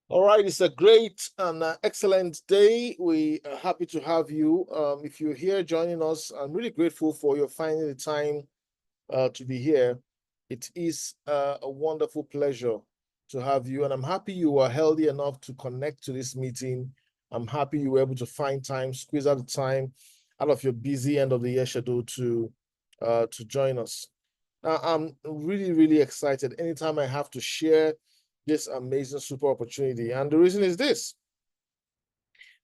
All right, it's a great and excellent day. We are happy to have you. If you're here joining us, I'm really grateful for your finding the time to be here. It is a wonderful pleasure to have you, and I'm happy you are healthy enough to connect to this meeting. I'm happy you were able to find time, squeeze out the time out of your busy end of the year schedule to join us. I'm really, really excited anytime I have to share this amazing super opportunity. And the reason is this: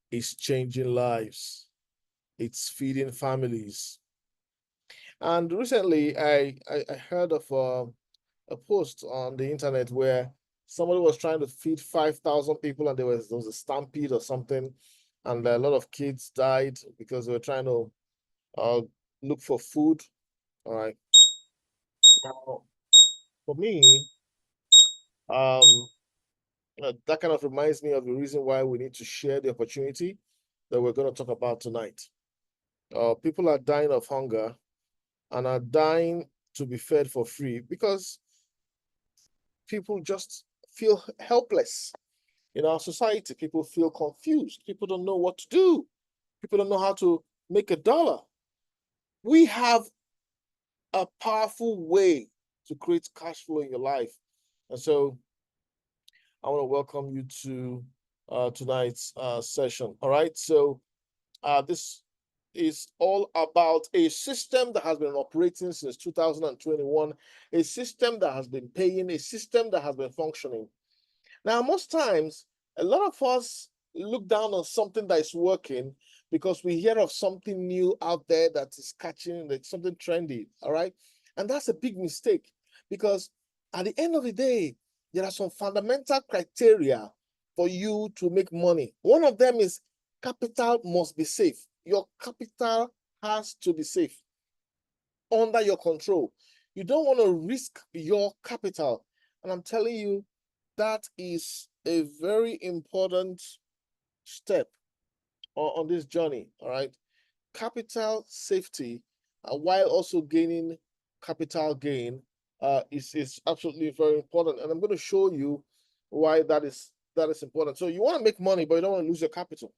it's changing lives, it's feeding families. And recently, I heard of a post on the internet where somebody was trying to feed 5,000 people, and there was a stampede or something, and a lot of kids died because they were trying to uh, look for food. All right. Now, for me, um, that kind of reminds me of the reason why we need to share the opportunity that we're going to talk about tonight. People are dying of hunger and are dying to be fed for free because people just feel helpless in our society. People feel confused. People don't know what to do. People don't know how to make a dollar. We have a powerful way to create cash flow in your life. And so I want to welcome you to tonight's session. All right. So this is all about a system that has been operating since 2021, a system that has been paying, a system that has been functioning. Now, most times, a lot of us look down on something that is working because we hear of something new out there that is catching, like something trendy. All right. And that's a big mistake because at the end of the day, there are some fundamental criteria for you to make money. One of them is capital must be safe. Your capital has to be safe, under your control. You don't want to risk your capital. And I'm telling you, that is a very important step on this journey. All right. Capital safety, while also gaining capital gain, is absolutely very important. And I'm going to show you why that is important. So you want to make money, but you don't want to lose your capital.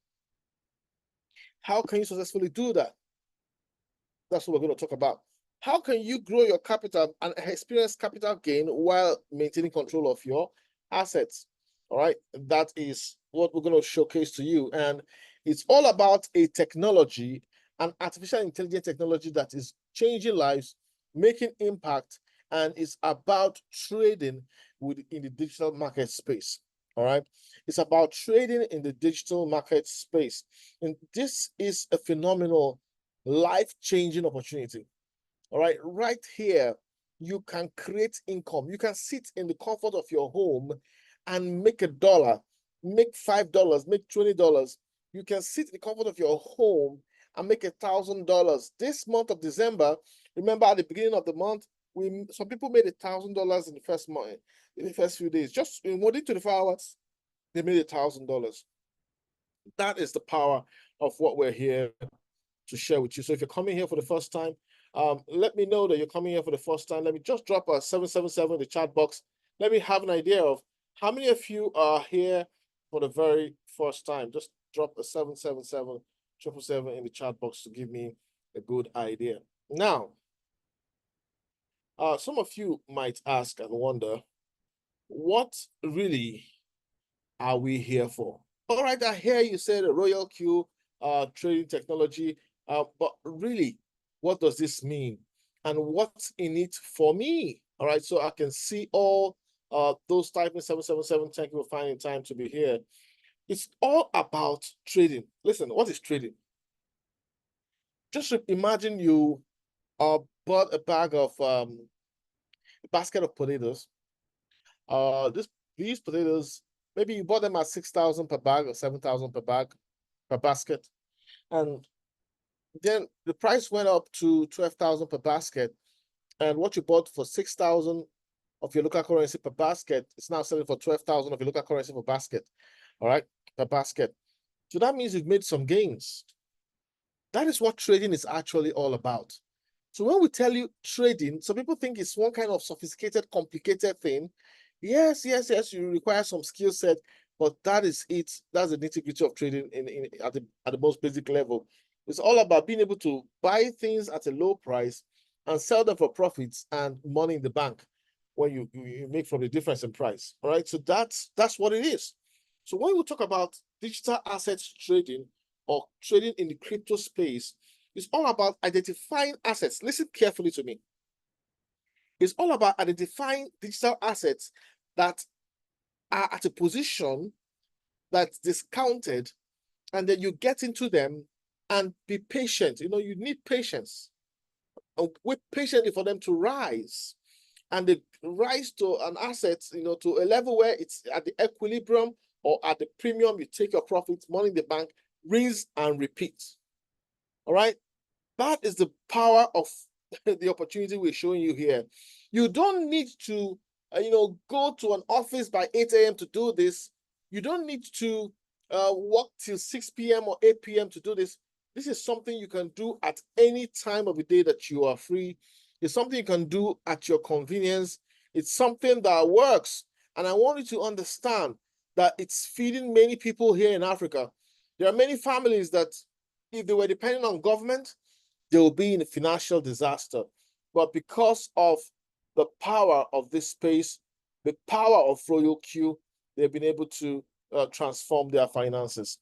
How can you successfully do that? That's what we're going to talk about. How can you grow your capital and experience capital gain while maintaining control of your assets? All right. That is what we're going to showcase to you. And it's all about a technology, an artificial intelligence technology that is changing lives, making impact, and it's about trading in the digital market space. All right. It's about trading in the digital market space. And this is a phenomenal life-changing opportunity. All right, right here, you can create income. You can sit in the comfort of your home and make a dollar, make $5, make $20. You can sit in the comfort of your home and make $1,000. This month of December, remember at the beginning of the month, some people made $1,000 in the first month, in the first few days. Just in more than 24 hours, they made $1,000. That is the power of what we're here to share with you. So if you're coming here for the first time, let me know that you're coming here for the first time. Let me just drop a 777 in the chat box. Let me have an idea of how many of you are here for the very first time. Just drop a 777 777 in the chat box to give me a good idea. Now, some of you might ask and wonder, what really are we here for? All right, I hear you said a Royal Q trading technology, but really, what does this mean? And what's in it for me? All right, so I can see all those typing 777. Thank you for finding time to be here. It's all about trading. Listen, what is trading? Just imagine you bought a basket of potatoes. These potatoes, maybe you bought them at 6,000 per bag or 7,000 per bag per basket, and then the price went up to 12,000 per basket, and what you bought for 6,000 of your local currency per basket is now selling for 12,000 of your local currency per basket. All right, per basket. So that means you've made some gains. That is what trading is actually all about. So when we tell you trading, some people think it's one kind of sophisticated, complicated thing. Yes, you require some skill set, but that is it. That's the nitty-gritty of trading at the most basic level. It's all about being able to buy things at a low price and sell them for profits and money in the bank when you make from the difference in price. All right. So that's what it is. So when we talk about digital assets trading or trading in the crypto space, it's all about identifying assets. Listen carefully to me. It's all about identifying digital assets that are at a position that's discounted, and then you get into them and be patient. You need patience. Wait patiently for them to rise. And they rise to an asset, to a level where it's at the equilibrium or at the premium, you take your profits, money in the bank, rinse and repeat. All right. That is the power of the opportunity we're showing you here. You don't need to, go to an office by 8 a.m. to do this. You don't need to work till 6 p.m. or 8 p.m. to do this. This is something you can do at any time of the day that you are free. It's something you can do at your convenience. It's something that works. And I want you to understand that it's feeding many people here in Africa. There are many families that, if they were depending on government, they will be in a financial disaster. But because of the power of this space, the power of Royal Q, they've been able to transform their finances.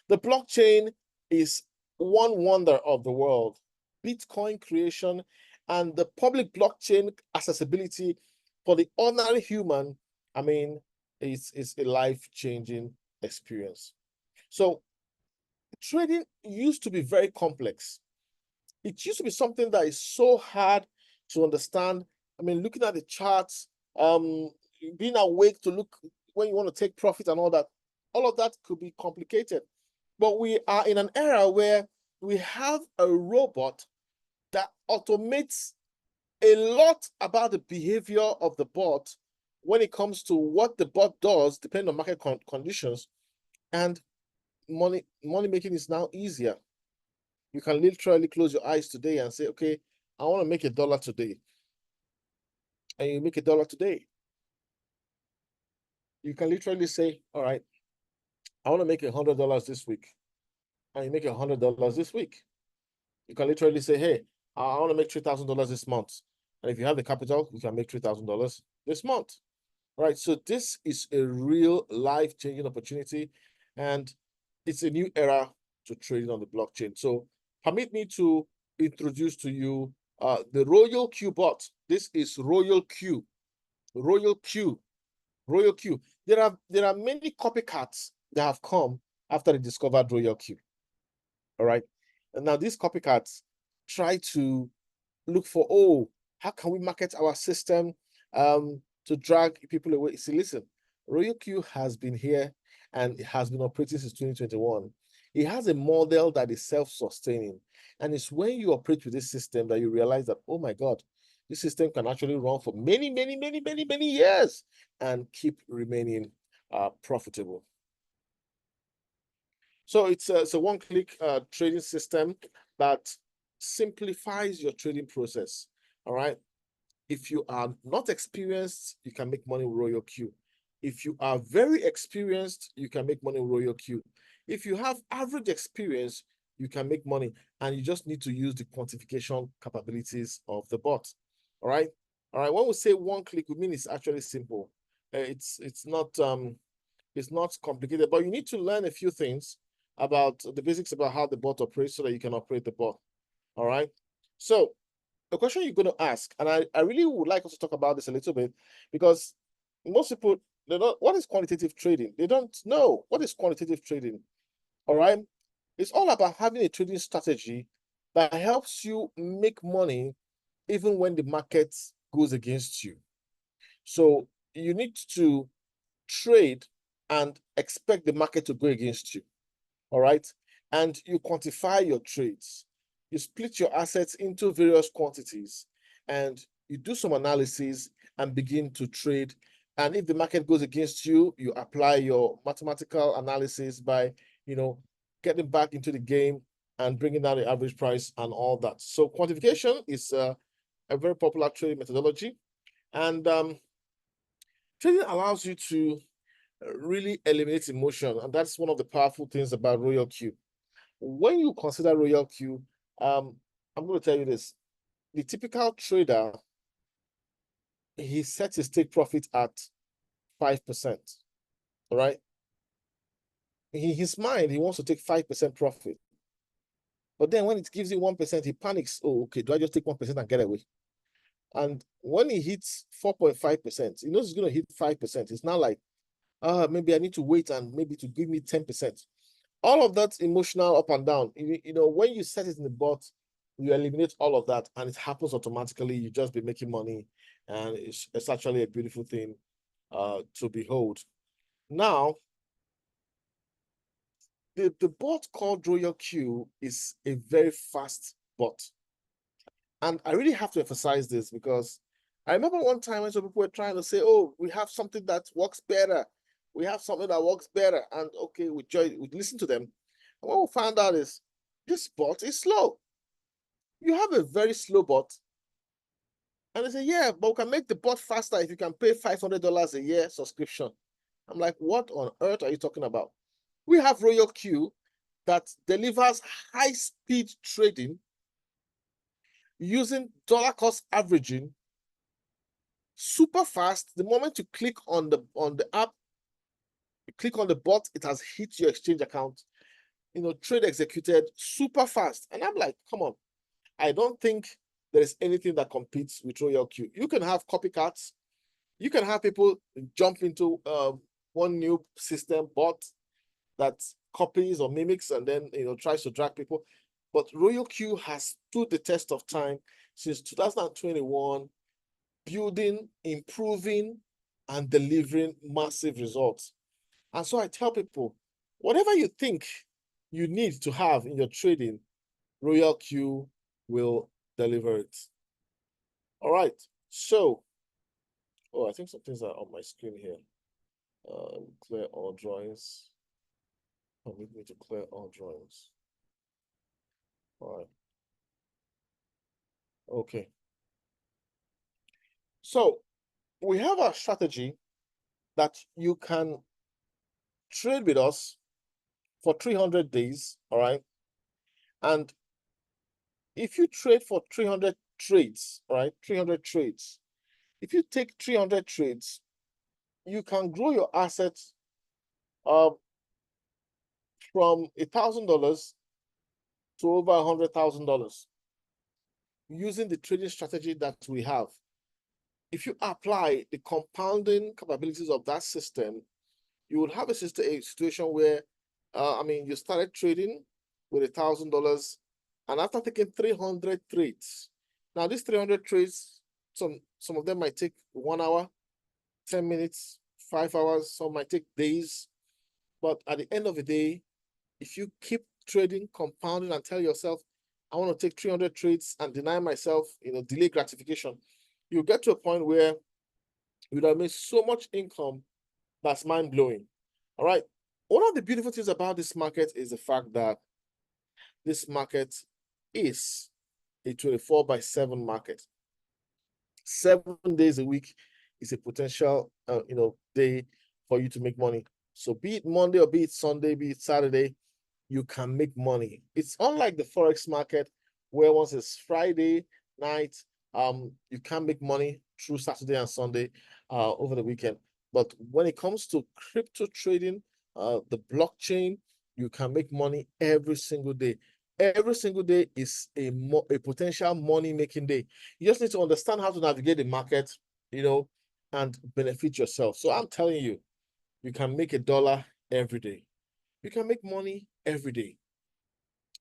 The blockchain is one wonder of the world. Bitcoin creation and the public blockchain accessibility for the ordinary human, it's a life-changing experience. So trading used to be very complex. It used to be something that is so hard to understand. Looking at the charts, being awake to look when you want to take profit and all of that could be complicated. But we are in an era where we have a robot that automates a lot about the behavior of the bot when it comes to what the bot does, depending on market conditions, and money making is now easier. You can literally close your eyes today and say, okay, I want to make $1 today. And you make $1 today. You can literally say, all right, I want to make $100 this week. And you make $100 this week. You can literally say, hey, I want to make $3,000 this month. And if you have the capital, you can make $3,000 this month. All right. So this is a real life-changing opportunity. And it's a new era to trading on the blockchain. So permit me to introduce to you the Royal Q bot. This is Royal Q. Royal Q. Royal Q. There are many copycats that have come after they discovered Royal Q. All right. And now these copycats try to look for, how can we market our system to drag people away? See, listen, Royal Q has been here and it has been operating since 2021. It has a model that is self-sustaining. And it's when you operate with this system that you realize that, oh my God, this system can actually run for many, many, many, many, many years and keep remaining profitable. So it's a one-click trading system that simplifies your trading process. All right. If you are not experienced, you can make money with Royal Q. If you are very experienced, you can make money with Royal Q. If you have average experience, you can make money, and you just need to use the quantification capabilities of the bot. All right. All right. When we say one click, we mean it's actually simple. It's not complicated, but you need to learn a few things about the basics about how the bot operates so that you can operate the bot. All right. So the question you're going to ask, and I really would like us to talk about this a little bit, because most people, they don't, what is quantitative trading? They don't know what is quantitative trading. All right. It's all about having a trading strategy that helps you make money even when the market goes against you. So you need to trade and expect the market to go against you. All right. And you quantify your trades. You split your assets into various quantities and you do some analysis and begin to trade. And if the market goes against you, you apply your mathematical analysis by, getting back into the game and bringing down the average price and all that. So quantification is a very popular trading methodology. And trading allows you to really eliminates emotion, and that's one of the powerful things about Royal Q. When you consider Royal Q, I'm going to tell you this: the typical trader, he sets his take profit at 5%. All right. In his mind, he wants to take 5% profit. But then when it gives you 1%, he panics. Oh, okay, do I just take 1% and get away? And when he hits 4.5%, he knows he's going to hit 5%. It's not like, maybe I need to wait and maybe to give me 10%. All of that emotional up and down. When you set it in the bot, you eliminate all of that and it happens automatically. You just be making money, and it's actually a beautiful thing to behold. Now, the bot called Royal Q is a very fast bot. And I really have to emphasize this because I remember one time when some people were trying to say, oh, we have something that works better. We have something that works better. And okay, we listen to them. And what we found out is this bot is slow. You have a very slow bot. And they say, yeah, but we can make the bot faster if you can pay $500 a year subscription. I'm like, what on earth are you talking about? We have Royal Q that delivers high-speed trading using dollar cost averaging, super fast. The moment you click on the app, you click on the bot, it has hit your exchange account. Trade executed super fast. And I'm like, come on. I don't think there is anything that competes with Royal Q. You can have copycats. You can have people jump into one new system bot that copies or mimics and then tries to drag people. But Royal Q has stood the test of time since 2021, building, improving, and delivering massive results. And so I tell people, whatever you think you need to have in your trading, Royal Q will deliver it. All right. So, I think some things are on my screen here. Clear all drawings. Permit me to clear all drawings. All right. Okay. So we have a strategy that you can trade with us for 300 days. All right. And if you trade for 300 trades, all right, 300 trades, if you take 300 trades, you can grow your assets from $1,000 to over $100,000 using the trading strategy that we have. If you apply the compounding capabilities of that system, you will have a situation where, you started trading with $1,000, and after taking 300 trades, now these 300 trades, some of them might take 1 hour, 10 minutes, 5 hours, some might take days. But at the end of the day, if you keep trading, compounding, and tell yourself, I want to take 300 trades and deny myself, delay gratification, you get to a point where you would have made so much income that's mind-blowing. All right. One of the beautiful things about this market is the fact that this market is a 24/7 market. 7 days a week is a potential, day for you to make money. So be it Monday or be it Sunday, be it Saturday, you can make money. It's unlike the Forex market where once it's Friday night, you can make money through Saturday and Sunday over the weekend. But when it comes to crypto trading, the blockchain, you can make money every single day. Every single day is a potential money-making day. You just need to understand how to navigate the market, and benefit yourself. So I'm telling you, you can make $1 every day. You can make money every day.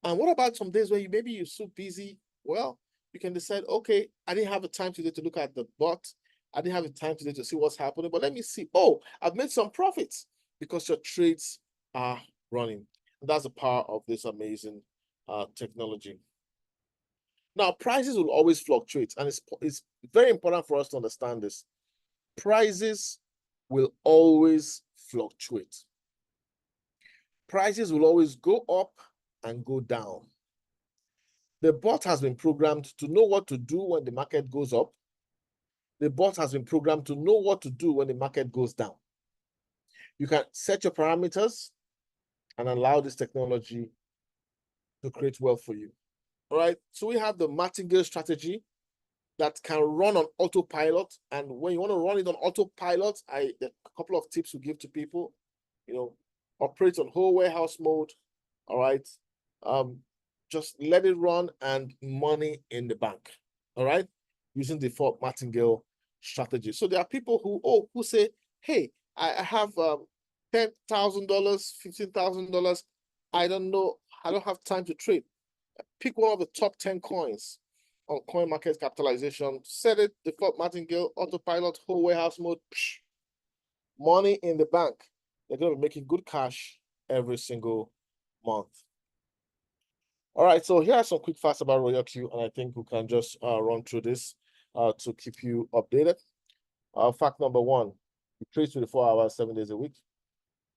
And what about some days where maybe you're so busy? Well, you can decide, okay, I didn't have the time today to look at the bot. I didn't have the time today to see what's happening, but let me see. Oh, I've made some profits because your trades are running. And that's the power of this amazing technology. Now, prices will always fluctuate, and it's very important for us to understand this. Prices will always fluctuate. Prices will always go up and go down. The bot has been programmed to know what to do when the market goes up. The bot has been programmed to know what to do when the market goes down. You can set your parameters and allow this technology to create wealth for you. All right. So we have the martingale strategy that can run on autopilot. And when you want to run it on autopilot, a couple of tips we give to people, operate on whole warehouse mode. All right. Just let it run and money in the bank. All right. Using the default martingale strategy. So there are people who say, hey, I have $10,000, $15,000. I don't know. I don't have time to trade. Pick one of the top 10 coins on coin market capitalization, set it, default martingale, autopilot, whole warehouse mode, money in the bank. They're going to be making good cash every single month. All right, so here are some quick facts about RoyalQ, and I think we can just run through this to keep you updated. Fact number one, you trade 24 hours, 7 days a week.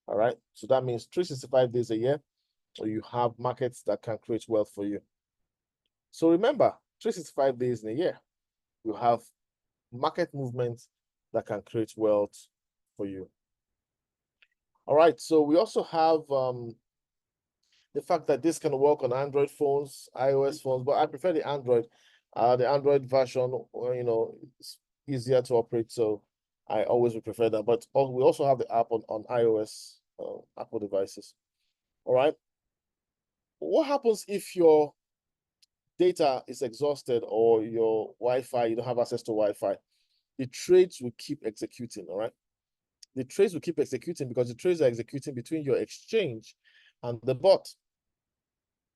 All right, so that means 365 days a year, or you have markets that can create wealth for you. So remember, 365 days in a year, you have market movements that can create wealth for you. All right, so we also have the fact that this can work on Android phones, iOS phones, but I prefer the Android. The Android version, it's easier to operate, so I always would prefer that. But we also have the app on iOS, Apple devices. All right. What happens if your data is exhausted or your Wi-Fi, you don't have access to Wi-Fi? The trades will keep executing, all right? The trades will keep executing because the trades are executing between your exchange and the bot,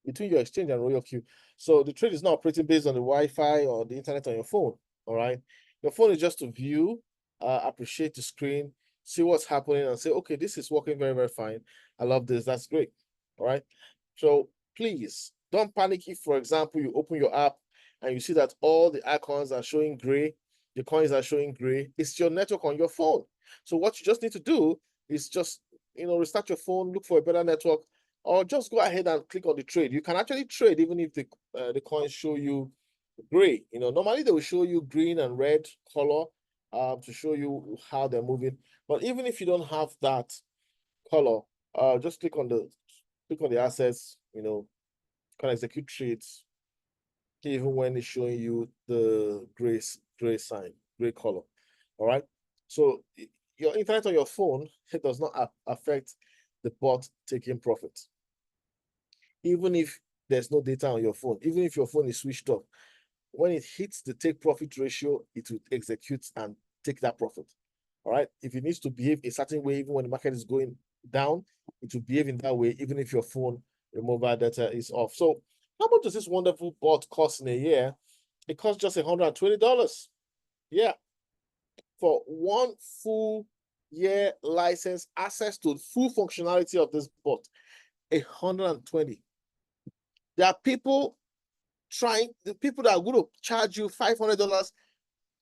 between your exchange and RoyalQ. So the trade is not operating based on the Wi-Fi or the internet on your phone, all right? Your phone is just to view, appreciate the screen, see what's happening and say, okay, this is working very, very fine. I love this, that's great, all right? So please don't panic if, for example, you open your app and you see that all the icons are showing gray, the coins are showing gray. It's your network on your phone. So what you just need to do is just, restart your phone, look for a better network, or just go ahead and click on the trade. You can actually trade even if the coins show you gray. Normally they will show you green and red color to show you how they're moving. But even if you don't have that color, just click on the assets, can execute trades even when it's showing you the gray sign, gray color. All right. So your internet on your phone, it does not affect the bot taking profit. Even if there's no data on your phone, even if your phone is switched off, when it hits the take profit ratio, it will execute and take that profit. All right. If it needs to behave a certain way, even when the market is going down, it will behave in that way, even if your phone, your mobile data is off. So how much does this wonderful bot cost in a year? It costs just $120. Yeah. For one full year license, access to full functionality of this bot, $120. There are people the people that are going to charge you $500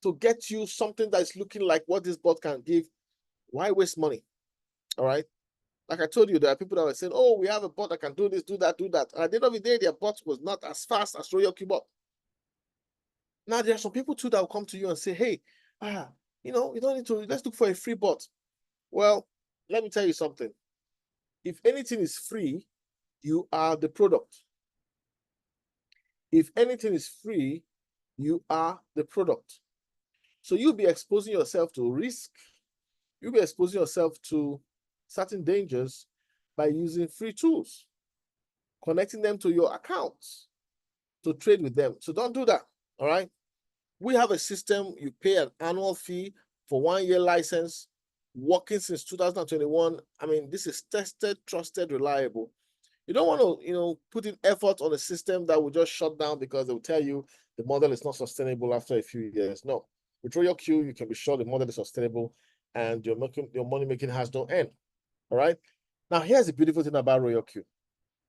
to get you something that's looking like what this bot can give. Why waste money? All right. Like I told you, there are people that were saying, oh, we have a bot that can do this, do that, do that. And at the end of the day, their bot was not as fast as RoyalQ bot. Now, there are some people too that will come to you and say, hey, you don't need to, let's look for a free bot. Well, let me tell you something. If anything is free, you are the product. If anything is free, you are the product. So you'll be exposing yourself to risk. You'll be exposing yourself to certain dangers by using free tools, connecting them to your accounts to trade with them. So don't do that, all right? We have a system, you pay an annual fee for 1 year license, working since 2021. I mean, this is tested, trusted, reliable. You don't want to, put in effort on a system that will just shut down because they will tell you the model is not sustainable after a few years. No. With RoyalQ, you can be sure the model is sustainable and your money making has no end. All right. Now, here's the beautiful thing about RoyalQ.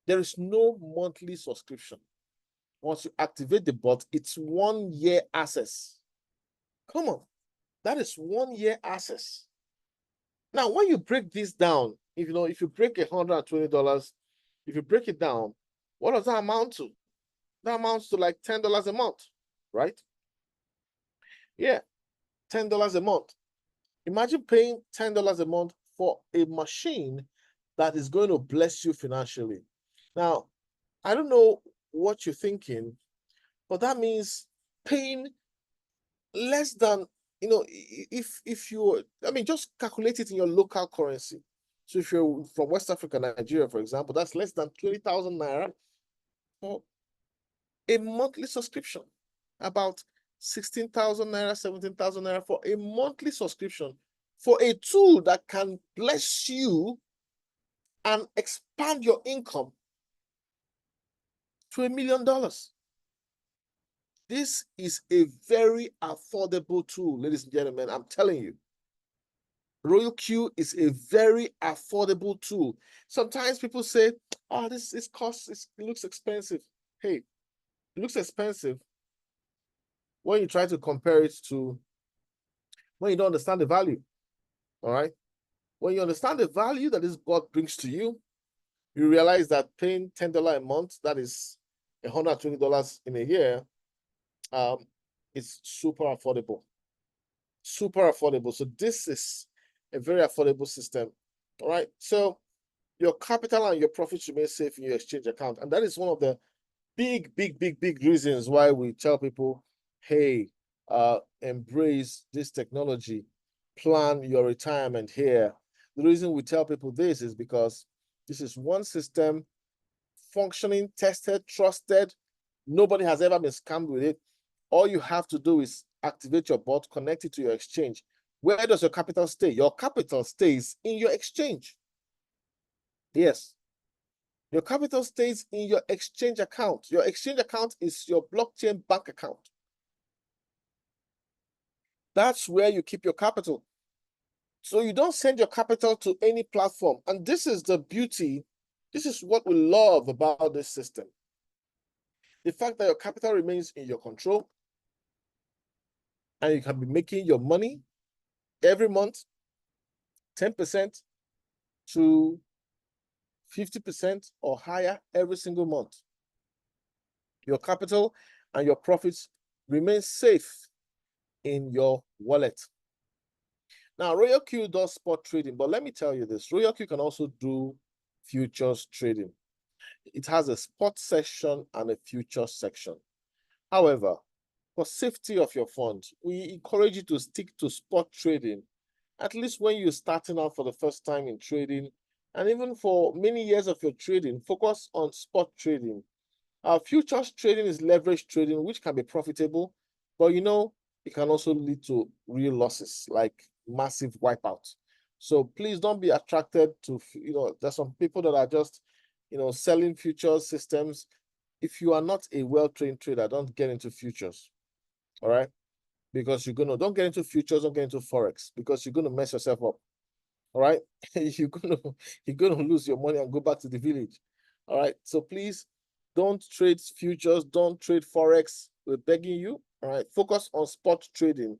There is no monthly subscription. Once you activate the bot, it's 1 year access. Come on. That is 1 year access. Now, when you break this down, if you break $120, if you break it down, what does that amount to? That amounts to like $10 a month, right? Yeah, $10 a month. Imagine paying $10 a month for a machine that is going to bless you financially. Now, I don't know what you're thinking, but that means paying less than, if you, I mean, just calculate it in your local currency. So if you're from West Africa, Nigeria, for example, that's less than 20,000 naira for a monthly subscription. About 16,000 naira, 17,000 naira for a monthly subscription for a tool that can bless you and expand your income to $1 million. This is a very affordable tool, ladies and gentlemen. I'm telling you. Royal Q is a very affordable tool. Sometimes people say, oh, this costs, it looks expensive. Hey, it looks expensive when you try to compare it to when you don't understand the value. All right. When you understand the value that this bot brings to you, you realize that paying $10 a month, that is $120 in a year, is super affordable. Super affordable. So this is a very affordable system. All right. So your capital and your profits remain safe in your exchange account. And that is one of the big reasons why we tell people, hey, embrace this technology, plan your retirement here. The reason we tell people this is because this is one system, functioning, tested, trusted. Nobody has ever been scammed with it. All you have to do is activate your bot, connect it to your exchange. Where does your capital stay? Your capital stays in your exchange. Yes. Your capital stays in your exchange account. Your exchange account is your blockchain bank account. That's where you keep your capital. So you don't send your capital to any platform. And this is the beauty. This is what we love about this system. The fact that your capital remains in your control and you can be making your money every month, 10% to 50% or higher every single month. Your capital and your profits remain safe in your wallet. Now, Royal Q does spot trading, but let me tell you this, Royal Q can also do futures trading. It has a spot section and a futures section. However, for safety of your fund, we encourage you to stick to spot trading, at least when you're starting out for the first time in trading, and even for many years of your trading, focus on spot trading. Futures trading is leverage trading, which can be profitable, but it can also lead to real losses, like massive wipeouts. So please don't be attracted to, there's some people that are just, selling futures systems. If you are not a well-trained trader, don't get into futures. All right. Because don't get into futures, don't get into Forex, because you're going to mess yourself up. All right. you're going to lose your money and go back to the village. All right. So please don't trade futures, don't trade Forex. We're begging you. All right. Focus on spot trading.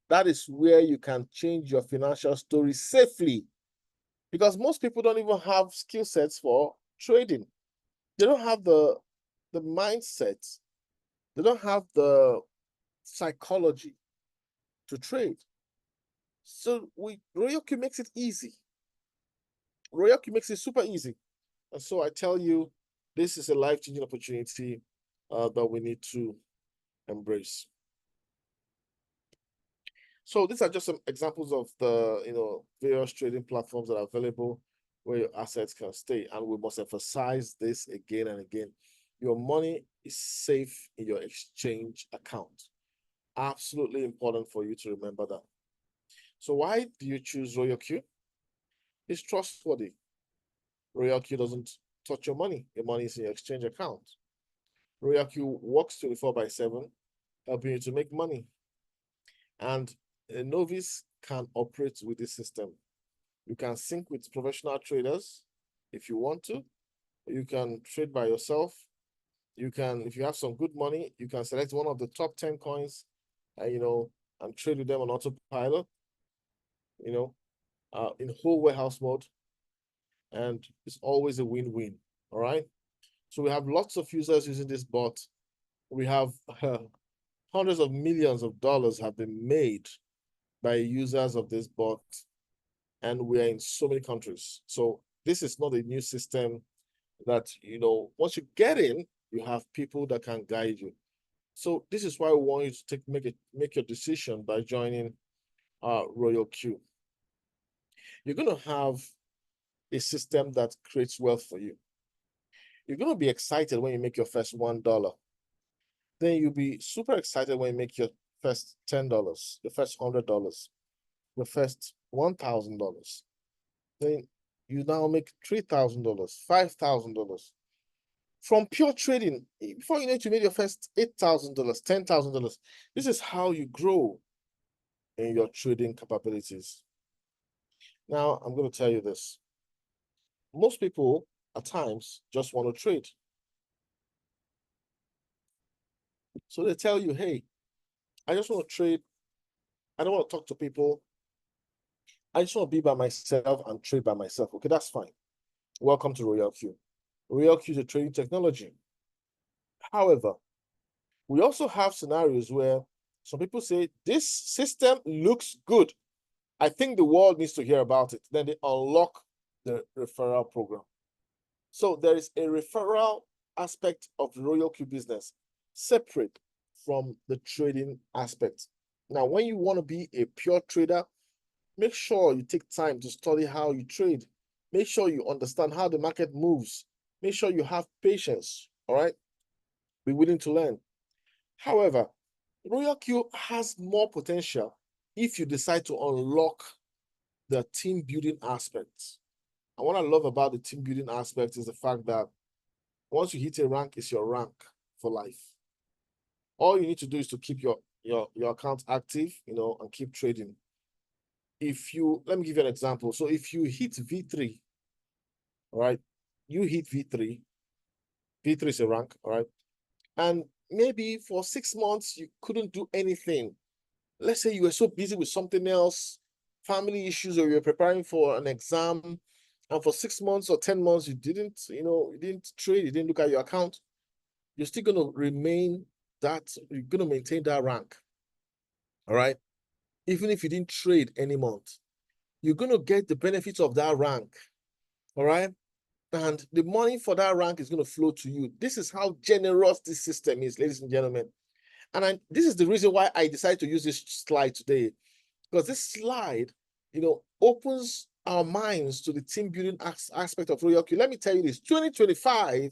That is where you can change your financial story safely, because most people don't even have skill sets for trading. They don't have the mindset. They don't have the psychology to trade. So Royal Q makes it easy. Royal Q makes it super easy. And so I tell you, this is a life-changing opportunity that we need to embrace. So these are just some examples of the various trading platforms that are available where your assets can stay. And we must emphasize this again and again. Your money is safe in your exchange account. Absolutely important for you to remember that. So why do you choose Royal Q? It's trustworthy. Royal Q doesn't touch your money. Your money is in your exchange account. Royal Q works 24/7, helping you to make money. And a novice can operate with this system. You can sync with professional traders if you want to. You can trade by yourself. You can, if you have some good money, you can select one of the top 10 coins, and trade with them on autopilot, in whole warehouse mode. And it's always a win-win. All right. So we have lots of users using this bot. We have hundreds of millions of dollars have been made by users of this bot. and we are in so many countries. So this is not a new system that, once you get in, you have people that can guide you. So this is why we want you to make your decision by joining Royal Q. You're going to have a system that creates wealth for you. You're going to be excited when you make your first $1. Then you'll be super excited when you make your first $10, your first $100, your first $1,000. Then you now make $3,000, $5,000 from pure trading. Before you know it, you made your first $8,000, $10,000. This is how you grow in your trading capabilities. Now, I'm going to tell you this. Most people at times just want to trade. So they tell you, hey, I just want to trade. I don't want to talk to people. I just want to be by myself and trade by myself. Okay, that's fine. Welcome to Royal Q. Royal Q is a trading technology. However, we also have scenarios where some people say, this system looks good. I think the world needs to hear about it. Then they unlock the referral program. So there is a referral aspect of the Royal Q business separate from the trading aspect. Now, when you want to be a pure trader, make sure you take time to study how you trade. Make sure you understand how the market moves. Make sure you have patience, all right? Be willing to learn. However, Royal Q has more potential if you decide to unlock the team building aspects. And what I love about the team building aspect is the fact that once you hit a rank, it's your rank for life. All you need to do is to keep your account active, and keep trading. Let me give you an example. So if you hit V3, all right, you hit V3 is a rank, all right, and maybe for 6 months you couldn't do anything. Let's say you were so busy with something else, family issues, or you're preparing for an exam, and for 6 months or 10 months you didn't trade, you didn't look at your account. You're still going to you're going to maintain that rank, all right? Even if you didn't trade any month, you're going to get the benefits of that rank, all right? And the money for that rank is going to flow to you. This is how generous this system is, ladies and gentlemen. And this is the reason why I decided to use this slide today, because this slide, opens our minds to the team building aspect of Royal Q. Let me tell you this, 2025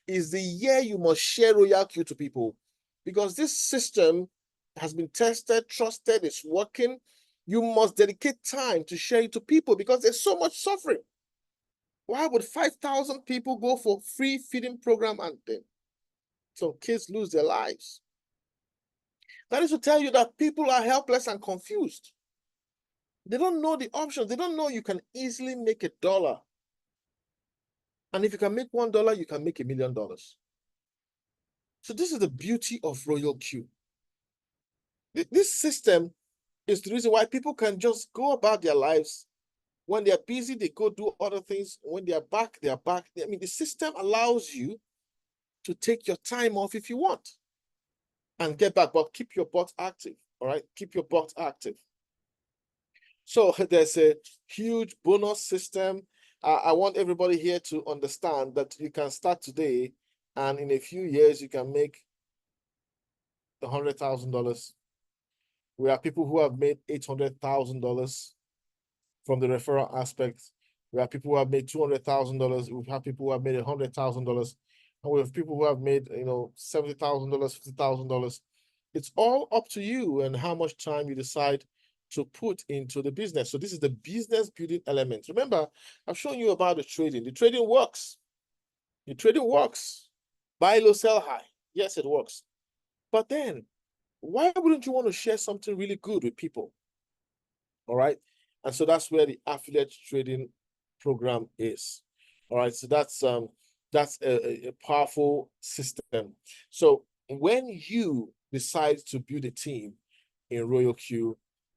is the year you must share Royal Q to people, because this system has been tested, trusted, it's working. You must dedicate time to share it to people because there's so much suffering. Why would 5,000 people go for free feeding program and then some kids lose their lives? That is to tell you that people are helpless and confused. They don't know the options. They don't know you can easily make $1. And if you can make $1, you can make $1 million. So this is the beauty of Royal Q. This system is the reason why people can just go about their lives. When they're busy, they go do other things. When they're back, they're back. I mean, the system allows you to take your time off if you want and get back, but keep your butt active, all right? Keep your butt active. So there's a huge bonus system. I want everybody here to understand that you can start today and in a few years you can make $100,000. We have people who have made $800,000 from the referral aspect. We have people who have made $200,000. We have people who have made $100,000. And we have people who have made, $70,000, $50,000. It's all up to you and how much time you decide to put into the business. So this is the business building element. Remember, I've shown you about the trading. The trading works. The trading works. Buy low, sell high. Yes, it works. But then, why wouldn't you want to share something really good with people? All right. And so that's where the affiliate trading program is. All right. So that's a powerful system. So when you decide to build a team in Royal Q,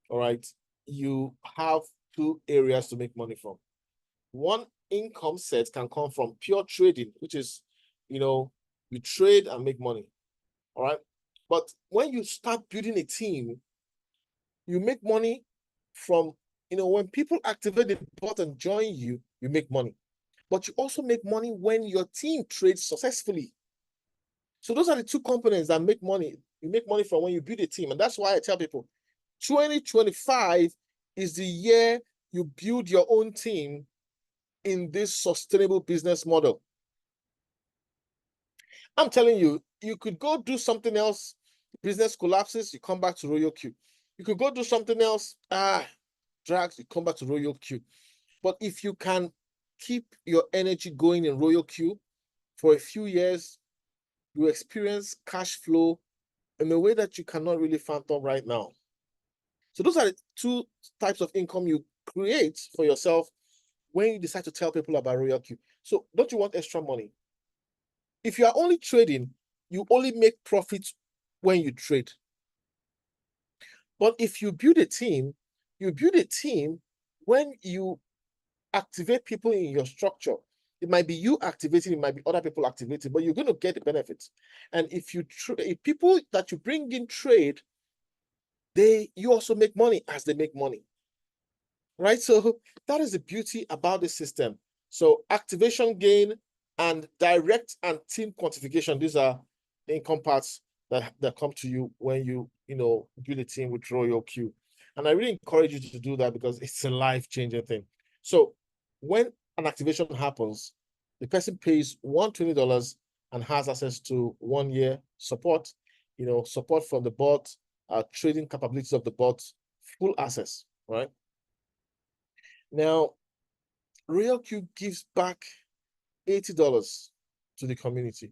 all right, you have two areas to make money from. One income set can come from pure trading, which is, you trade and make money. All right. But when you start building a team, you make money from when people activate the bot and join you, you make money. But you also make money when your team trades successfully. So those are the two components that make money. You make money from when you build a team. And that's why I tell people 2025 is the year you build your own team in this sustainable business model. I'm telling you, you could go do something else. Business collapses, you come back to Royal Q. You could go do something else. Drags, you come back to Royal Q. But if you can keep your energy going in Royal Q for a few years, you experience cash flow in a way that you cannot really fathom right now. So those are the two types of income you create for yourself when you decide to tell people about Royal Q. So don't you want extra money? If you are only trading, you only make profits when you trade. But if you build a team, when you activate people in your structure. It might be you activating, it might be other people activating, but you're going to get the benefits. And if people that you bring in trade, you also make money as they make money. Right? So that is the beauty about the system. So activation gain and direct and team quantification, these are the income parts that come to you when you build a team with Royal Q. And I really encourage you to do that because it's a life-changing thing. So when an activation happens, the person pays $120 and has access to 1 year support, support from the bot, trading capabilities of the bot, full access, right? Now, Royal Q gives back $80 to the community.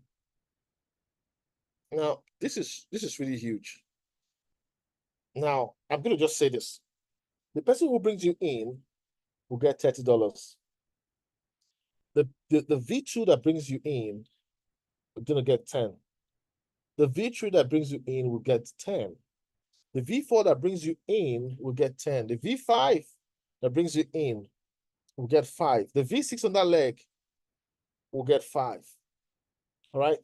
Now, this is really huge. Now, I'm going to just say this. The person who brings you in will get $30. The V2 that brings you in is going to get 10. The V3 that brings you in will get 10. The V4 that brings you in will get 10. The V5 that brings you in will get 5. The V6 on that leg will get 5. All right.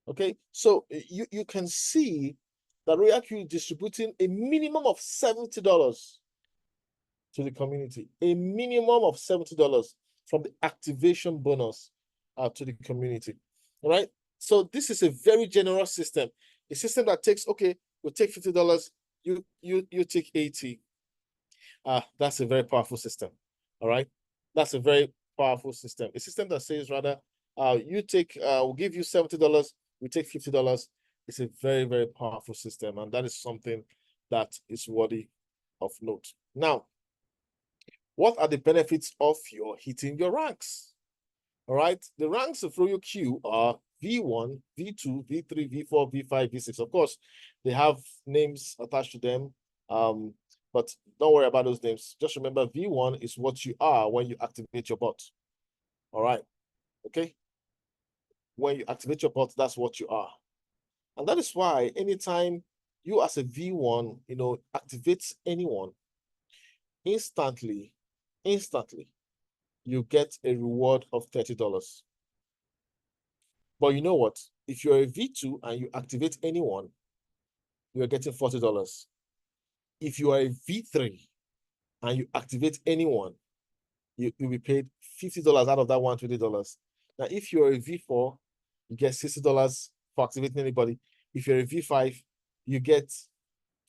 Okay. So you can see that Royal Q is distributing a minimum of $70 to the community. A minimum of $70 from the activation bonus to the community. All right. So this is a very generous system. A system that takes, okay, we'll take $50, you take 80. That's a very powerful system. All right. That's a very powerful system. A system that says rather, we'll give you $70, we take $50. It's a very, very powerful system. And that is something that is worthy of note. Now, what are the benefits of your hitting your ranks? All right. The ranks of Royal Q are V1, V2, V3, V4, V5, V6. Of course, they have names attached to them. But don't worry about those names. Just remember V1 is what you are when you activate your bot. All right. Okay. When you activate your bot, that's what you are. And that is why anytime you as a V1, activates anyone, instantly, you get a reward of $30. But you know what? If you're a V2 and you activate anyone, you're getting $40. If you are a V3 and you activate anyone, you'll be paid $50 out of that $120. Now, if you're a V4, you get $60 for activating anybody. If you're a V5, you get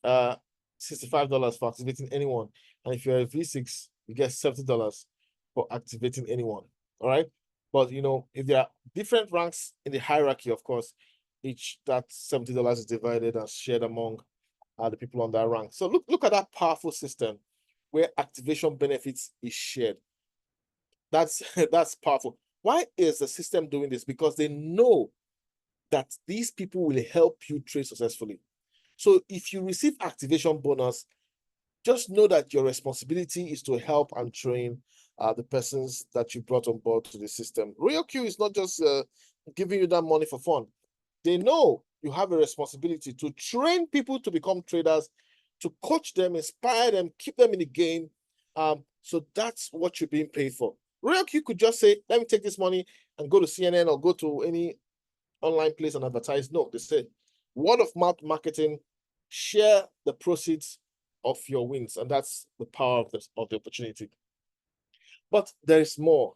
$65 for activating anyone. And if you're a V6, you get $70 for activating anyone. All right. But if there are different ranks in the hierarchy, of course, that $70 is divided and shared among the people on that rank. So look at that powerful system where activation benefits is shared. That's powerful. Why is the system doing this? Because they know that these people will help you trade successfully. So if you receive activation bonus, just know that your responsibility is to help and train the persons that you brought on board to the system. Royal Q is not just giving you that money for fun. They know you have a responsibility to train people to become traders, to coach them, inspire them, keep them in the game. So that's what you're being paid for. Royal Q could just say, let me take this money and go to CNN or go to any online place and advertise. No, they say word of mouth marketing, share the proceeds of your wins, and that's the power of the opportunity. But there is more.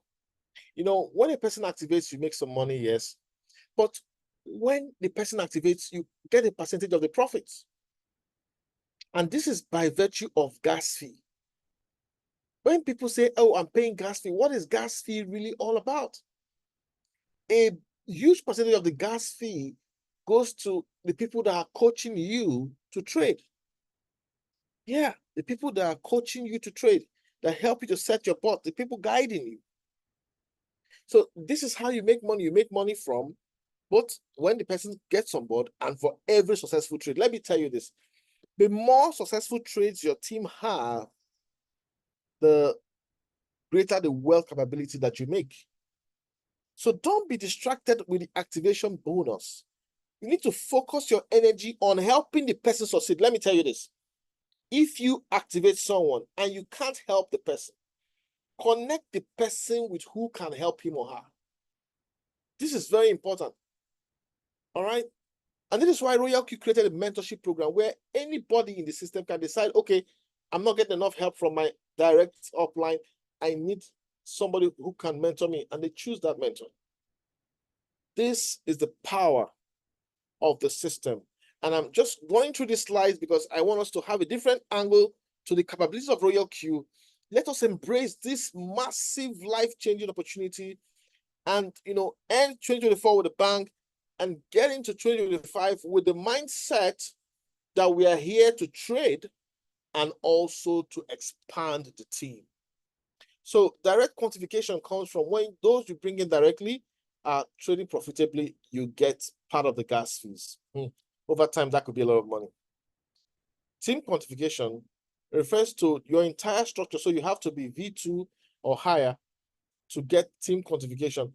You know, when a person activates, you make some money, yes. But when the person activates, you get a percentage of the profits. And this is by virtue of gas fee. When people say, oh, I'm paying gas fee, what is gas fee really all about? A huge percentage of the gas fee goes to the people that are coaching you to trade. Yeah, the people that are coaching you to trade, that help you to set your pot, the people guiding you. So this is how you make money. You make money from both when the person gets on board and for every successful trade. Let me tell you this. The more successful trades your team have, the greater the wealth capability that you make. So don't be distracted with the activation bonus. You need to focus your energy on helping the person succeed. Let me tell you this. If you activate someone and you can't help the person, connect the person with who can help him or her. This is very important. All right. And this is why Royal Q created a mentorship program where anybody in the system can decide, okay, I'm not getting enough help from my direct upline. I need somebody who can mentor me, and they choose that mentor. This is the power of the system. And I'm just going through these slides because I want us to have a different angle to the capabilities of Royal Q. Let us embrace this massive life-changing opportunity and, end 2024 with a bang and get into 2025 with the mindset that we are here to trade and also to expand the team. So direct quantification comes from when those you bring in directly are trading profitably, you get part of the gas fees. Over time, that could be a lot of money. Team quantification refers to your entire structure. So you have to be V2 or higher to get team quantification.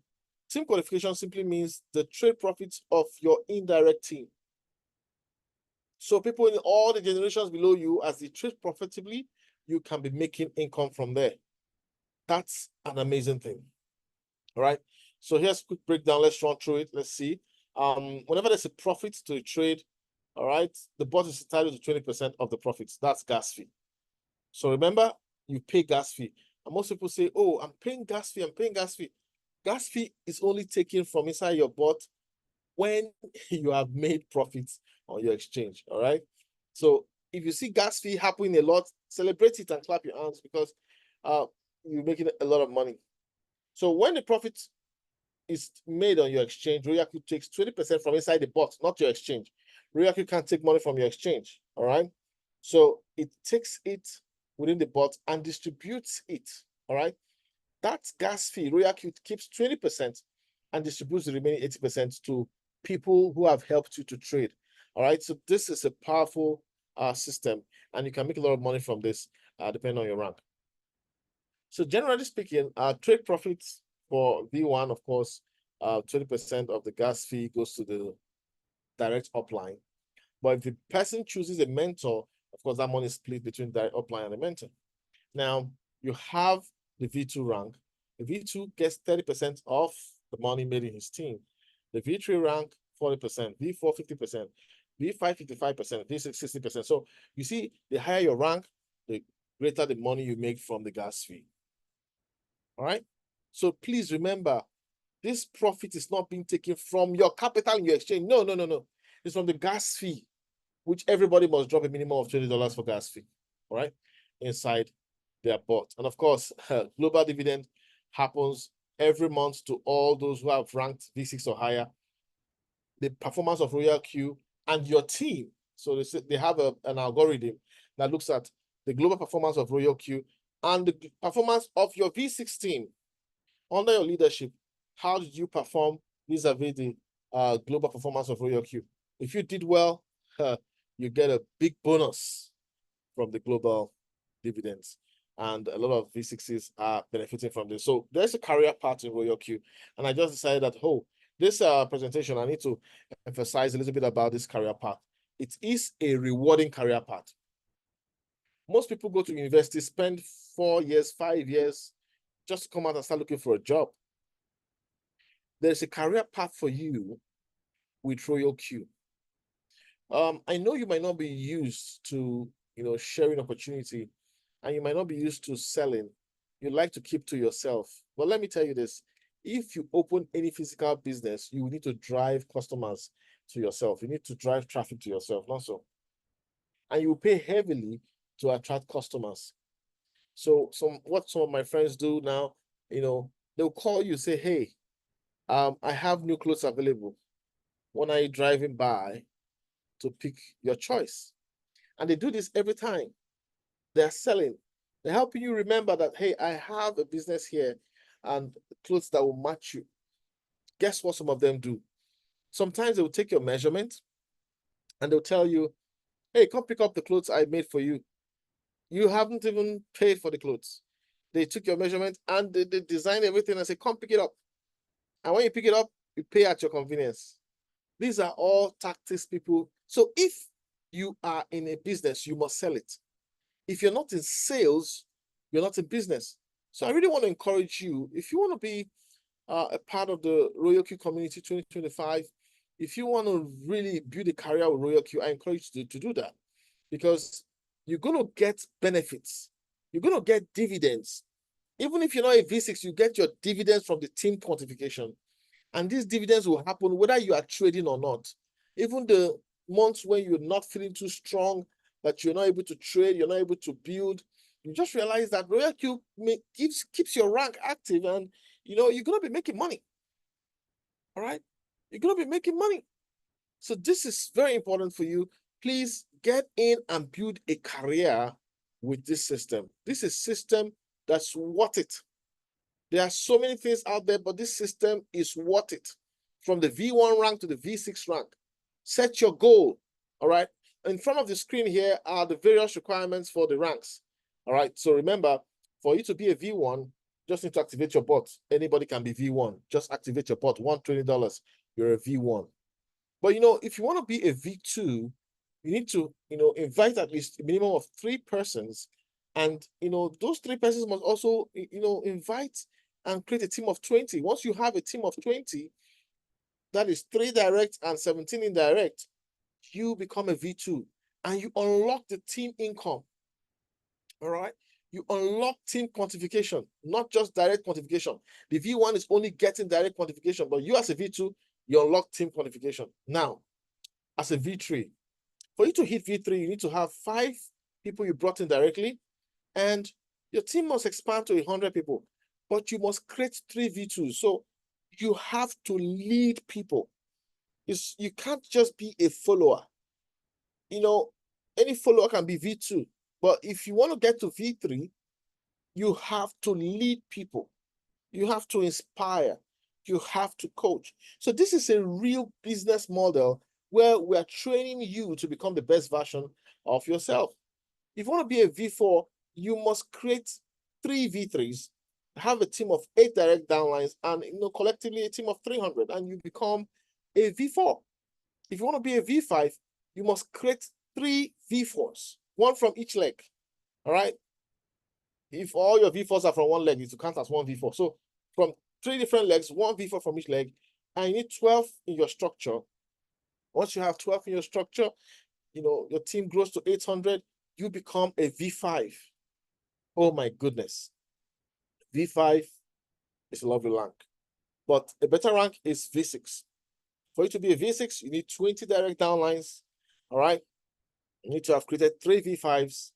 Team quantification simply means the trade profits of your indirect team. So people in all the generations below you, as they trade profitably, you can be making income from there. That's an amazing thing. All right. So here's a quick breakdown. Let's run through it. Let's see. Whenever there's a profit to a trade, all right, the bot is entitled to 20% of the profits. That's gas fee. So remember, you pay gas fee. And most people say, oh, I'm paying gas fee. I'm paying gas fee. Gas fee is only taken from inside your bot when you have made profits on your exchange. All right. So if you see gas fee happening a lot, celebrate it and clap your hands because you're making a lot of money. So when the profit is made on your exchange, Royal Q takes 20% from inside the bot, not your exchange. Royal Q can't take money from your exchange. All right. So it takes it within the bot and distributes it. All right. That gas fee, Royal Q keeps 20% and distributes the remaining 80% to people who have helped you to trade. All right. So this is a powerful system, and you can make a lot of money from this depending on your rank. So generally speaking, trade profits for V1, of course, 20% of the gas fee goes to the direct upline. But if the person chooses a mentor, of course, that money is split between direct upline and the mentor. Now, you have the V2 rank. The V2 gets 30% of the money made in his team. The V3 rank, 40%, V4, 50%, V5, 55%, V6, 60%. So you see, the higher your rank, the greater the money you make from the gas fee. All right. So please remember, this profit is not being taken from your capital in your exchange. No. It's from the gas fee, which everybody must drop a minimum of $20 for gas fee. All right. Inside their bot. And of course, global dividend happens every month to all those who have ranked V6 or higher. The performance of Royal Q and your team. So they have an algorithm that looks at the global performance of Royal Q and the performance of your V6 team under your leadership. How did you perform vis-a-vis the global performance of Royal Q? If you did well, you get a big bonus from the global dividends. And a lot of V6s are benefiting from this. So there's a career path in Royal Q. And I just decided that, this presentation, I need to emphasize a little bit about this career path. It is a rewarding career path. Most people go to university, spend 4 years, 5 years, just to come out and start looking for a job. There's a career path for you with Royal Q. I know you might not be used to sharing opportunity, and you might not be used to selling. You like to keep to yourself. But let me tell you this, if you open any physical business, you need to drive customers to yourself. You need to drive traffic to yourself, not so. And you pay heavily to attract customers. So what some of my friends do now, they'll call you, say, hey, I have new clothes available. When are you driving by to pick your choice? And they do this every time. They're selling. They're helping you remember that, hey, I have a business here and clothes that will match you. Guess what some of them do? Sometimes they will take your measurement and they'll tell you, hey, come pick up the clothes I made for you. You haven't even paid for the clothes. They took your measurement and they designed everything and say, come pick it up. And when you pick it up, you pay at your convenience. These are all tactics, people. So if you are in a business, you must sell it. If you're not in sales, you're not in business. So I really want to encourage you, if you want to be a part of the Royal Q Community 2025, if you want to really build a career with Royal Q, I encourage you to do that, because you're going to get benefits. You're going to get dividends. Even if you're not a V6, you get your dividends from the team quantification. And these dividends will happen whether you are trading or not. Even the months when you're not feeling too strong, that you're not able to trade, you're not able to build, you just realize that Royal Q keeps your rank active, and you're going to be making money. All right? You're going to be making money. So this is very important for you. Please get in and build a career with this system. This is a system that's worth it. There are so many things out there, but this system is worth it. From the V1 rank to the V6 rank. Set your goal, all right? In front of the screen here are the various requirements for the ranks, all right? So remember, for you to be a V1, just need to activate your bot. Anybody can be V1. Just activate your bot, $120, you're a V1. But, if you want to be a V2, you need to, invite at least a minimum of 3 persons. And, those 3 persons must also, invite and create a team of 20. Once you have a team of 20, that is 3 direct and 17 indirect, you become a V2 and you unlock the team income. All right? You unlock team quantification, not just direct quantification. The V1 is only getting direct quantification, but you as a V2, you unlock team quantification. Now, as a V3, for you to hit V3, you need to have 5 people you brought in directly, and your team must expand to 100 people, but you must create 3 V2s. So you have to lead people. You can't just be a follower. Any follower can be V2, but if you want to get to V3, you have to lead people. You have to inspire. You have to coach. So this is a real business model where we are training you to become the best version of yourself. If you want to be a V4, you must create 3 V3s, have a team of 8 direct downlines, and collectively a team of 300, and you become a V4. If you want to be a V5, you must create 3 V4s, 1 from each leg. All right. If all your V4s are from one leg, it counts as 1 V4. So from 3 different legs, 1 V4 from each leg, and you need 12 in your structure. Once you have 12 in your structure, your team grows to 800, you become a V5. Oh my goodness. V5 is a lovely rank. But a better rank is V6. For you to be a V6, you need 20 direct downlines. All right. You need to have created 3 V5s,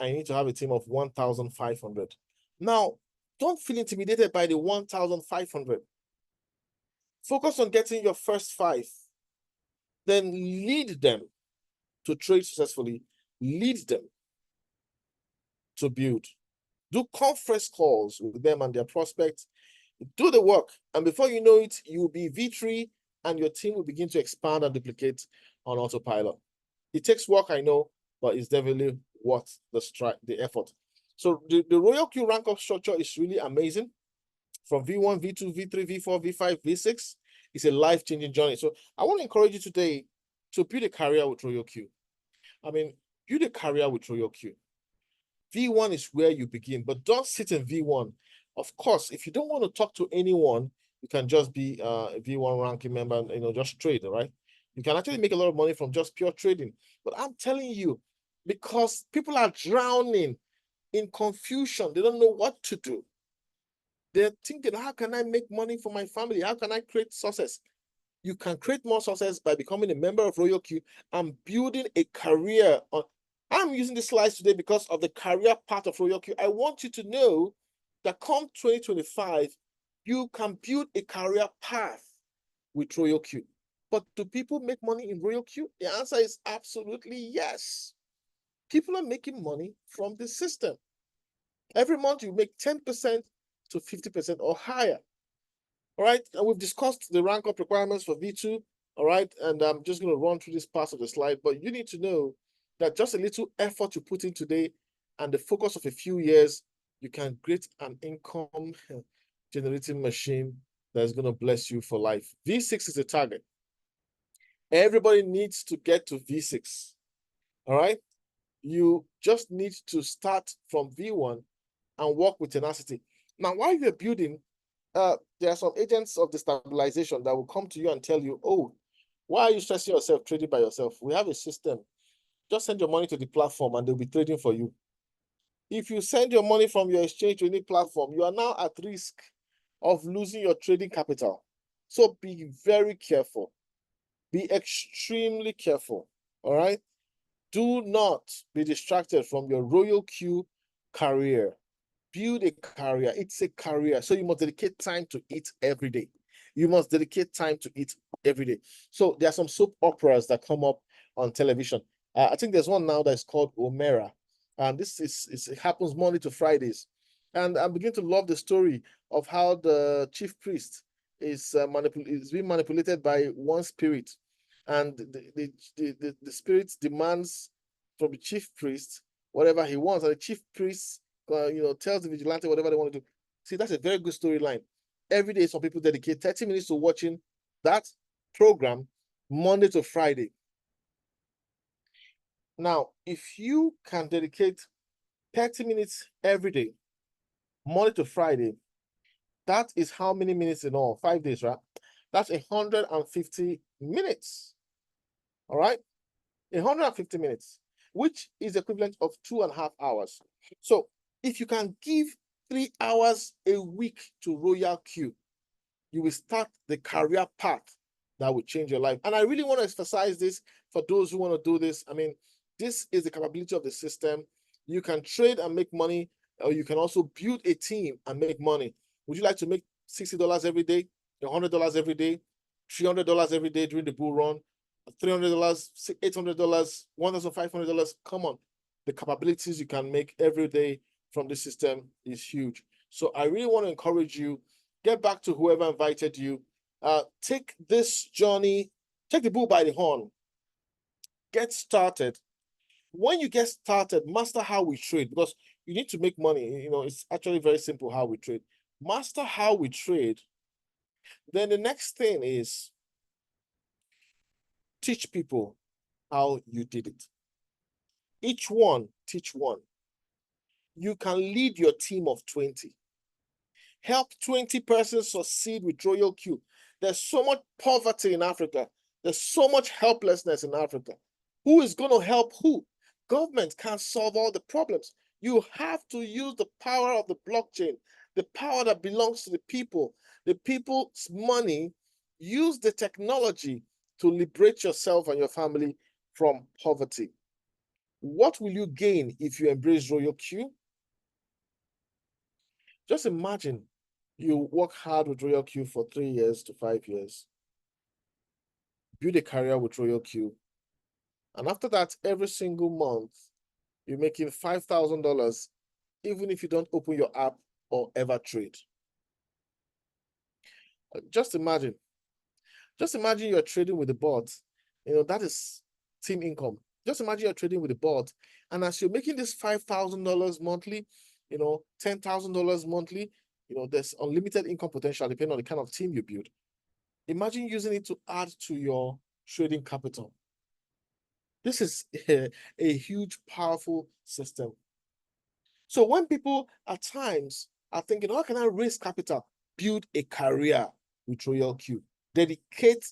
and you need to have a team of 1,500. Now, don't feel intimidated by the 1,500. Focus on getting your first 5. Then lead them to trade successfully. Lead them to build. Do conference calls with them and their prospects. Do the work. And before you know it, you'll be V3 and your team will begin to expand and duplicate on autopilot. It takes work, I know, but it's definitely worth the effort. So the Royal Q rank up structure is really amazing. From V1, V2, V3, V4, V5, V6, it's a life-changing journey. So I want to encourage you today to build a career with Royal Q. Build a career with Royal Q. V1 is where you begin, but don't sit in V1. Of course, if you don't want to talk to anyone, you can just be a V1 ranking member and just trade, right? You can actually make a lot of money from just pure trading. But I'm telling you, because people are drowning in confusion. They don't know what to do. They're thinking, how can I make money for my family? How can I create success? You can create more success by becoming a member of Royal Q and building a career on. I'm using this slides today because of the career part of Royal Q. I want you to know that come 2025, you can build a career path with Royal Q. But do people make money in Royal Q? The answer is absolutely yes. People are making money from the system. Every month you make 10% to 50% or higher. All right, and we've discussed the rank up requirements for V2. All right, and I'm just going to run through this part of the slide, but you need to know that just a little effort you put in today and the focus of a few years, you can create an income generating machine that's going to bless you for life. V6 is the target. Everybody needs to get to V6. All right, you just need to start from V1 and work with tenacity. Now, while you're building, there are some agents of destabilization that will come to you and tell you, oh, why are you stressing yourself trading by yourself? We have a system. Just send your money to the platform and they'll be trading for you. If you send your money from your exchange to any platform, you are now at risk of losing your trading capital. So be very careful. Be extremely careful. All right. Do not be distracted from your Royal Q career. Build a career. It's a career. So you must dedicate time to it every day. You must dedicate time to it every day. So there are some soap operas that come up on television. I think there's one now that's called Omera. And it happens Monday to Fridays. And I'm beginning to love the story of how the chief priest is being manipulated by one spirit. And the spirit demands from the chief priest whatever he wants. And the chief priest tells the vigilante whatever they want to do. See, that's a very good storyline. Every day, some people dedicate 30 minutes to watching that program Monday to Friday. Now, if you can dedicate 30 minutes every day, Monday to Friday, that is how many minutes in all? 5 days, right? That's 150 minutes. All right? 150 minutes, which is equivalent of 2.5 hours. So if you can give 3 hours a week to Royal Q, you will start the career path that will change your life. And I really want to emphasize this for those who want to do this. I mean, this is the capability of the system. You can trade and make money, or you can also build a team and make money. Would you like to make $60 every day, $100 every day, $300 every day during the bull run, $300, $800, $1,500? Come on. The capabilities you can make every day from the system is huge. So I really want to encourage you, get back to whoever invited you. Take this journey, take the bull by the horn. Get started. When you get started, master how we trade, because you need to make money. It's actually very simple how we trade. Master how we trade. Then the next thing is teach people how you did it. Each one, teach one. You can lead your team of 20. Help 20 persons succeed with Royal Q. There's so much poverty in Africa. There's so much helplessness in Africa. Who is going to help who? Government can't solve all the problems. You have to use the power of the blockchain, the power that belongs to the people, the people's money. Use the technology to liberate yourself and your family from poverty. What will you gain if you embrace Royal Q? Just imagine you work hard with Royal Q for 3 years to 5 years, build a career with Royal Q, and after that, every single month, you're making $5,000, even if you don't open your app or ever trade. Just imagine you're trading with the bot. That is team income. Just imagine you're trading with the bot, and as you're making this $5,000 monthly, $10,000 monthly, there's unlimited income potential depending on the kind of team you build. Imagine using it to add to your trading capital. This is a huge, powerful system. So when people at times are thinking, how can I raise capital? Build a career with Royal Q. Dedicate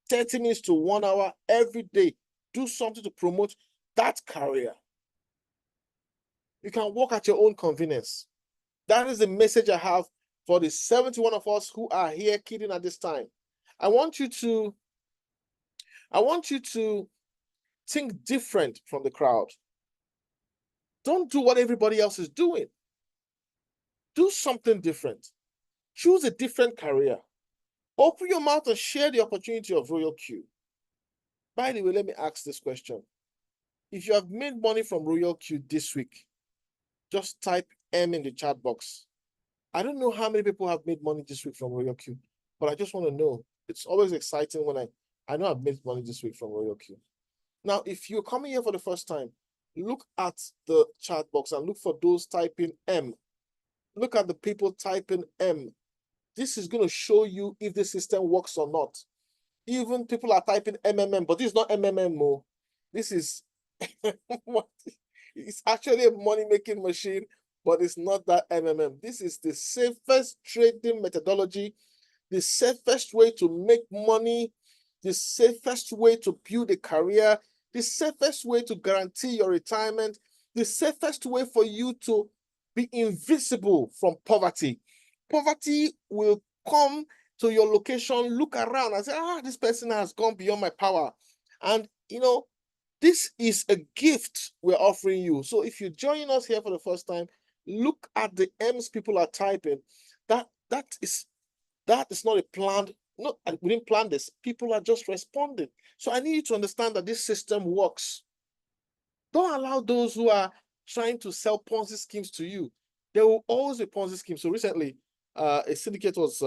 30 minutes to 1 hour every day. Do something to promote that career. You can walk at your own convenience. That is the message I have for the 71 of us who are here kidding at this time. I want you to think different from the crowd. Don't do what everybody else is doing. Do something different. Choose a different career. Open your mouth and share the opportunity of Royal Q. By the way, let me ask this question. If you have made money from Royal Q this week, just type M in the chat box. I don't know how many people have made money this week from Royal Q, but I just want to know. It's always exciting when I know I've made money this week from Royal Q. Now, if you're coming here for the first time, look at the chat box and look for those typing M. Look at the people typing M. This is going to show you if the system works or not. Even people are typing MMM, but this is not MMM. This is it's actually a money-making machine, but it's not that MMM. This is the safest trading methodology, the safest way to make money, the safest way to build a career, the safest way to guarantee your retirement, the safest way for you to be invisible from poverty. Poverty will come to your location, look around and say, this person has gone beyond my power. And, this is a gift we're offering you. So if you're joining us here for the first time, look at the M's people are typing. That is not a planned, no, we didn't plan this. People are just responding. So I need you to understand that this system works. Don't allow those who are trying to sell Ponzi schemes to you. There will always be Ponzi schemes. So recently, a syndicate was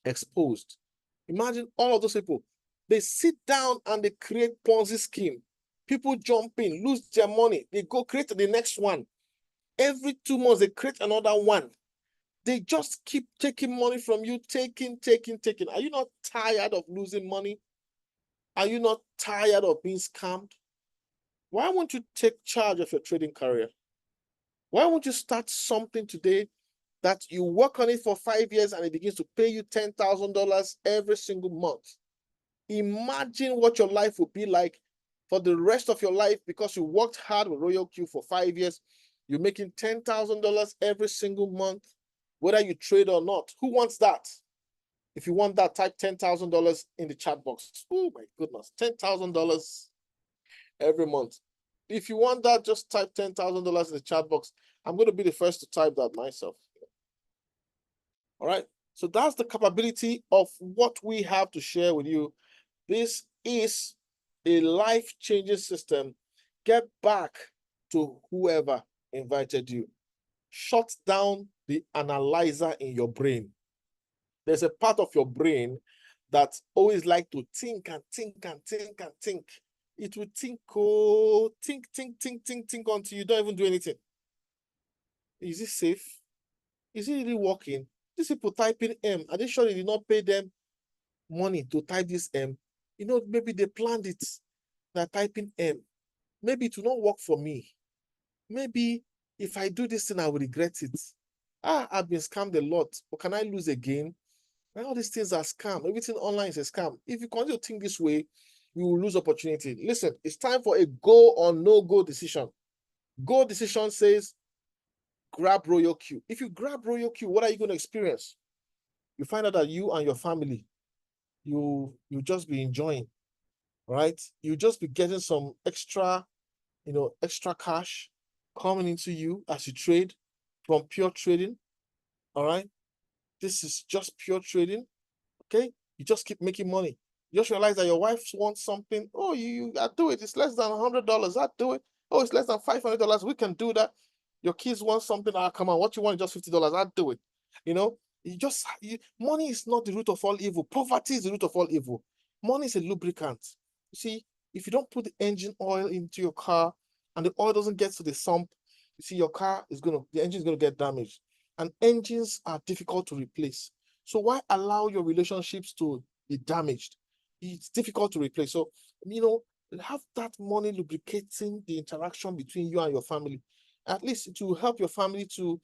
exposed. Imagine all of those people. They sit down and they create Ponzi scheme. People jump in, lose their money. They go create the next one. Every 2 months, they create another one. They just keep taking money from you, taking. Are you not tired of losing money? Are you not tired of being scammed? Why won't you take charge of your trading career? Why won't you start something today that you work on it for 5 years and it begins to pay you $10,000 every single month? Imagine what your life would be like for the rest of your life because you worked hard with Royal Q for 5 years. You're making $10,000 every single month, whether you trade or not. Who wants that? If you want that, type $10,000 in the chat box. Oh my goodness, $10,000 every month. If you want that, just type $10,000 in the chat box. I'm going to be the first to type that myself. All right. So that's the capability of what we have to share with you. This is a life-changing system. Get back to whoever invited you. Shut down the analyzer in your brain. There's a part of your brain that always like to think and think and think and think. It will think, think until you don't even do anything. Is it safe? Is it really working? These people typing M, are they sure they did not pay them money to type this M? Maybe they planned it. They're typing M. Maybe it will not work for me. Maybe if I do this thing, I will regret it. I've been scammed a lot, but can I lose again? And all these things are scam. Everything online is a scam. If you continue to think this way, you will lose opportunity. Listen, it's time for a go or no go decision. Go decision says grab Royal Q. If you grab Royal Q, what are you going to experience? You find out that you and your family, you just be enjoying, right? You just be getting some extra, extra cash coming into you as you trade from pure trading. All right. This is just pure trading. Okay. You just keep making money. You just realize that your wife wants something. Oh, I do it. It's less than $100. I do it. Oh, it's less than $500. We can do that. Your kids want something. Come on. What you want is just $50. I do it. Money is not the root of all evil. Poverty is the root of all evil. Money is a lubricant. You see, if you don't put the engine oil into your car and the oil doesn't get to the sump, you see, the engine is going to get damaged. And engines are difficult to replace. So why allow your relationships to be damaged? It's difficult to replace. So, have that money lubricating the interaction between you and your family. At least to help your family to,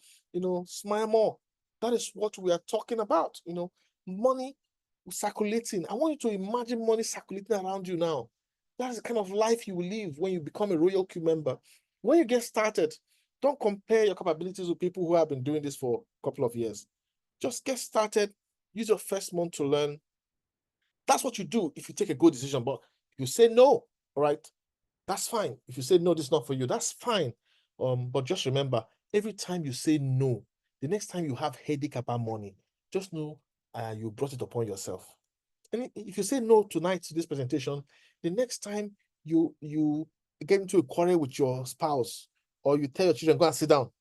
smile more. That is what we are talking about. Money circulating. I want you to imagine money circulating around you now. That's the kind of life you will live when you become a Royal Q member. When you get started, Don't compare your capabilities with people who have been doing this for a couple of years. Just get started. Use your first month to learn. That's what you do if you take a good decision. But if you say no, all right, that's fine. If you say no, this is not for you, that's fine. But just remember, every time you say no, the next time you have headache about money, just know you brought it upon yourself. And if you say no tonight to this presentation, the next time you get into a quarrel with your spouse, or you tell your children, go and sit down.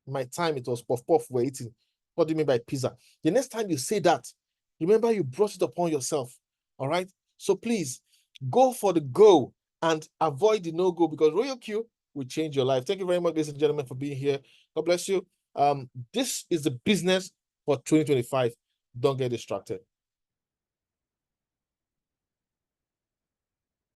My time, it was puff puff we're eating. What do you mean by pizza? The next time you say that, remember you brought it upon yourself. All right. So please go for the go and avoid the no-go, because Royal Q will change your life. Thank you very much, ladies and gentlemen, for being here. God bless you. This is the business for 2025. Don't get distracted.